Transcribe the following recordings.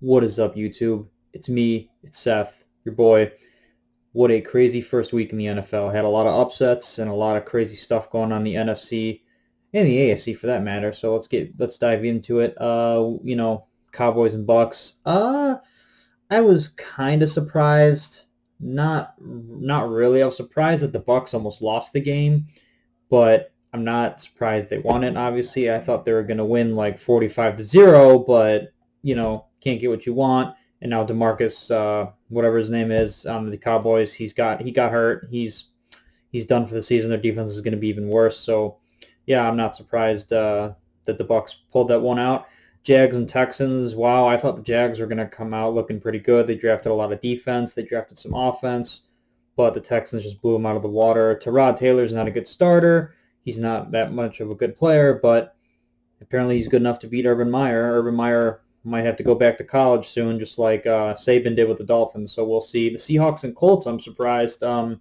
What is up, YouTube? It's me, it's Seth, your boy. What a crazy first week in the NFL. Had a lot of upsets and a lot of crazy stuff going on in the NFC and the AFC for that matter. So let's dive into it. Cowboys and Bucks. I was kind of surprised. Not really. I was surprised that the Bucks almost lost the game, but I'm not surprised they won it. Obviously, I thought they were going to win like 45-0, but can't get what you want. And now Demarcus, whatever his name is, the Cowboys, he got hurt. He's done for the season. Their defense is going to be even worse. So, yeah, I'm not surprised that the Bucks pulled that one out. Jags and Texans. Wow, I thought the Jags were going to come out looking pretty good. They drafted a lot of defense. They drafted some offense, but the Texans just blew them out of the water. Tyrod Taylor's not a good starter. He's not that much of a good player, but apparently he's good enough to beat Urban Meyer. Urban Meyer might have to go back to college soon, just like Saban did with the Dolphins. So we'll see. The Seahawks and Colts, I'm surprised. I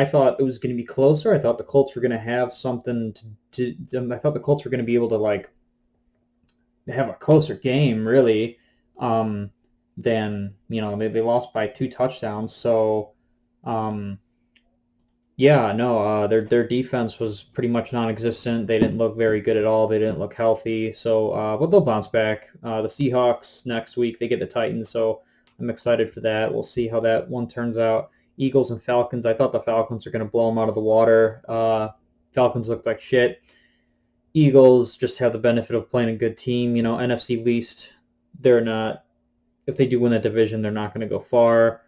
thought it was going to be closer. I thought the Colts were going to have something I thought the Colts were going to be able to have a closer game, really. Than they lost by 2 touchdowns. So, yeah, no, their defense was pretty much non-existent. They didn't look very good at all. They didn't look healthy. So, but they'll bounce back. The Seahawks next week, they get the Titans. So I'm excited for that. We'll see how that one turns out. Eagles and Falcons. I thought the Falcons were going to blow them out of the water. Falcons looked like shit. Eagles just have the benefit of playing a good team. NFC least, they're not. If they do win that division, they're not going to go far.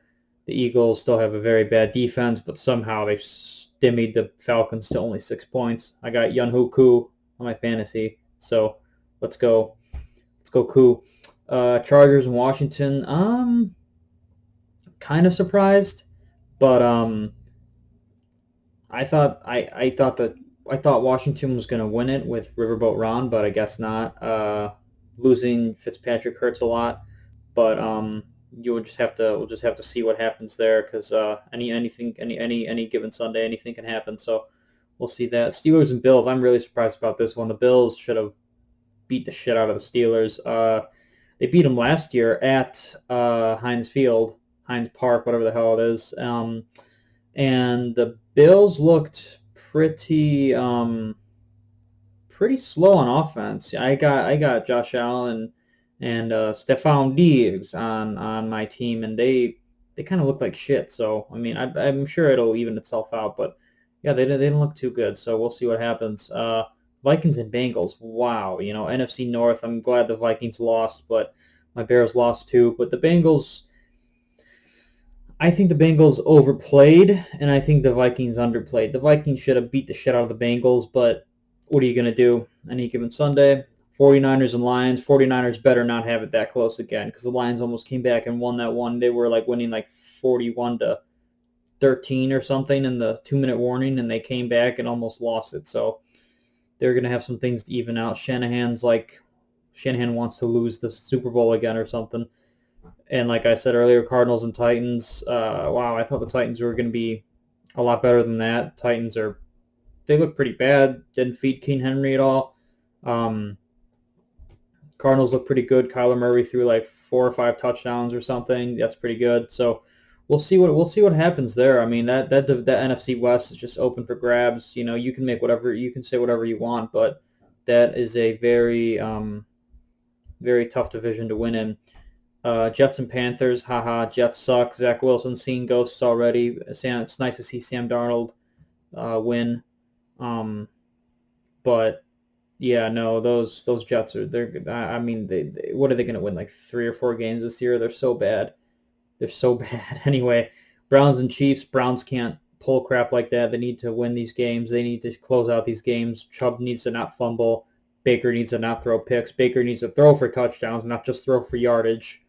The Eagles still have a very bad defense, but somehow they've stymied the Falcons to only 6 points. I got Yunhoku on my fantasy, so let's go. Let's go, Koo. Chargers and Washington. Kind of surprised, but I thought Washington was going to win it with Riverboat Ron, but I guess not. Losing Fitzpatrick hurts a lot, but we'll just have to see what happens there because any given Sunday anything can happen. So we'll see that. Steelers and Bills. I'm really surprised about this one. The Bills should have beat the shit out of the Steelers. They beat them last year at Heinz Park, whatever the hell it is. And the Bills looked pretty slow on offense. I got Josh Allen and Stephon Diggs on my team, and they kind of look like shit. So I mean, I'm sure it'll even itself out, but yeah, they didn't look too good. So we'll see what happens. Vikings and Bengals. Wow, NFC North. I'm glad the Vikings lost, but my Bears lost too. But the Bengals. I think the Bengals overplayed, and I think the Vikings underplayed. The Vikings should have beat the shit out of the Bengals, but what are you going to do? Any given Sunday, 49ers and Lions. 49ers better not have it that close again because the Lions almost came back and won that one. They were winning 41-13 or something in the 2-minute warning, and they came back and almost lost it. So they're going to have some things to even out. Shanahan wants to lose the Super Bowl again or something. And like I said earlier, Cardinals and Titans. Wow, I thought the Titans were going to be a lot better than that. They look pretty bad. Didn't feed King Henry at all. Cardinals look pretty good. Kyler Murray threw 4 or 5 touchdowns or something. That's pretty good. So we'll see what happens there. I mean that NFC West is just open for grabs. You can say whatever you want, but that is a very very tough division to win in. Jets and Panthers, haha, Jets suck. Zach Wilson seen ghosts already. It's nice to see Sam Darnold win. But yeah, no, those Jets I mean, what are they going to win? 3 or 4 games this year? They're so bad. They're so bad. Anyway, Browns and Chiefs. Browns can't pull crap like that. They need to win these games. They need to close out these games. Chubb needs to not fumble. Baker needs to not throw picks. Baker needs to throw for touchdowns, not just throw for yardage.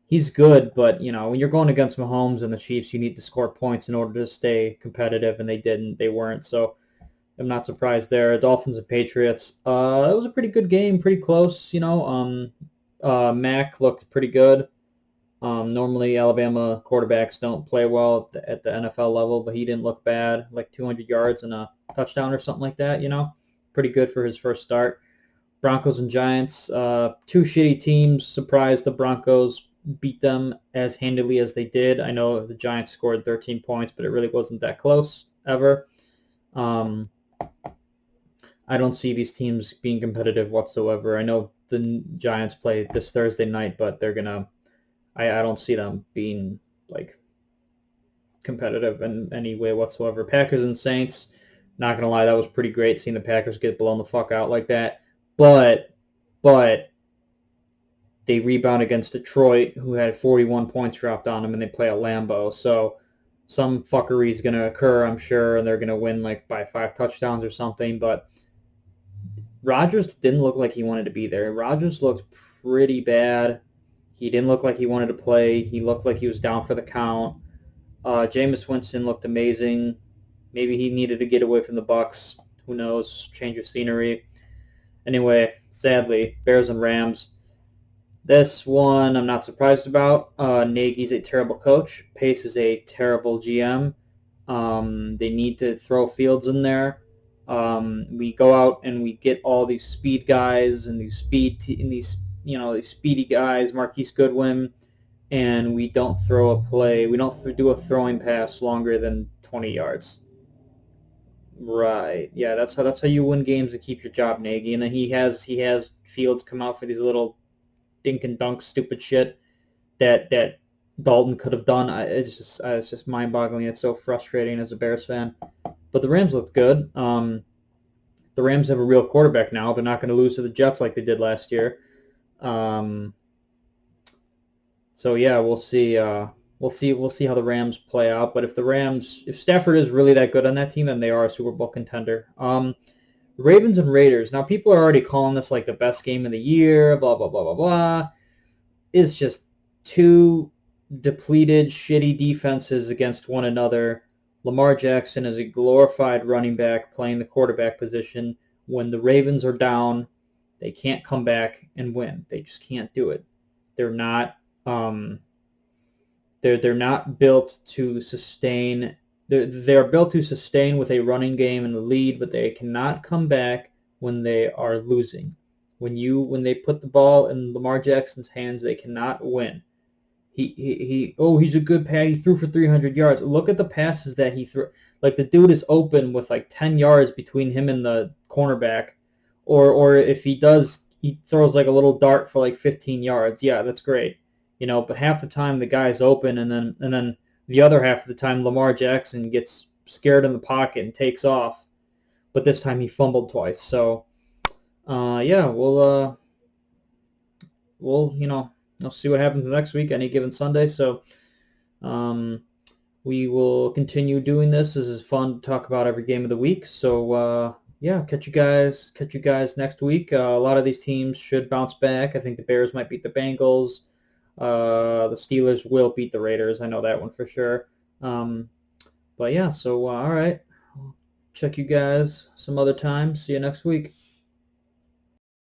He's good, but when you're going against Mahomes and the Chiefs, you need to score points in order to stay competitive, and they didn't. They weren't. So I'm not surprised there. Dolphins and Patriots. It was a pretty good game, pretty close. Mac looked pretty good. Normally Alabama quarterbacks don't play well at the NFL level, but he didn't look bad. 200 yards and a touchdown or something like that. Pretty good for his first start. Broncos and Giants, two shitty teams. Surprised the Broncos beat them as handily as they did. I know the Giants scored 13 points, but it really wasn't that close ever. I don't see these teams being competitive whatsoever. I know the Giants play this Thursday night, but they're gonna. I don't see them being like competitive in any way whatsoever. Packers and Saints, not gonna lie, that was pretty great seeing the Packers get blown the fuck out like that. But they rebound against Detroit, who had 41 points dropped on them, and they play at Lambeau. So some fuckery is gonna occur, I'm sure, and they're gonna win like by 5 touchdowns or something. But Rodgers didn't look like he wanted to be there. Rodgers looked pretty bad. He didn't look like he wanted to play. He looked like he was down for the count. Jameis Winston looked amazing. Maybe he needed to get away from the Bucs. Who knows? Change of scenery. Anyway, sadly, Bears and Rams. This one I'm not surprised about. Nagy's a terrible coach. Pace is a terrible GM. They need to throw Fields in there. We go out and we get all these speed guys and these these speedy guys, Marquise Goodwin, and we don't throw a play. We don't do a throwing pass longer than 20 yards. Right. Yeah, that's how you win games and keep your job, Nagy. And then he has Fields come out for these little dink and dunk stupid shit that Dalton could have done. It's just mind-boggling. It's so frustrating as a Bears fan. But the Rams looked good. The Rams have a real quarterback now. They're not going to lose to the Jets like they did last year. So yeah, we'll see. We'll see how the Rams play out. But if Stafford is really that good on that team, then they are a Super Bowl contender. Ravens and Raiders. Now people are already calling this like the best game of the year. Blah blah blah blah blah. It's just two depleted, shitty defenses against one another. Lamar Jackson is a glorified running back playing the quarterback position. When the Ravens are down, they can't come back and win. They just can't do it. They're not. They're not built to sustain. They're built to sustain with a running game and a lead, but they cannot come back when they are losing. When they put the ball in Lamar Jackson's hands, they cannot win. He's a good pass. He threw for 300 yards. Look at the passes that he threw. Like the dude is open with like 10 yards between him and the cornerback, or if he does, he throws like a little dart for like 15 yards. Yeah, that's great. But half the time the guy's open, and then the other half of the time Lamar Jackson gets scared in the pocket and takes off. But this time he fumbled twice. So yeah, we'll see what happens next week, any given Sunday. So we will continue doing this. This is fun to talk about every game of the week. So yeah, catch you guys next week. A lot of these teams should bounce back. I think the Bears might beat the Bengals. The Steelers will beat the Raiders. I know that one for sure. But yeah, so all right. Check you guys some other time. See you next week.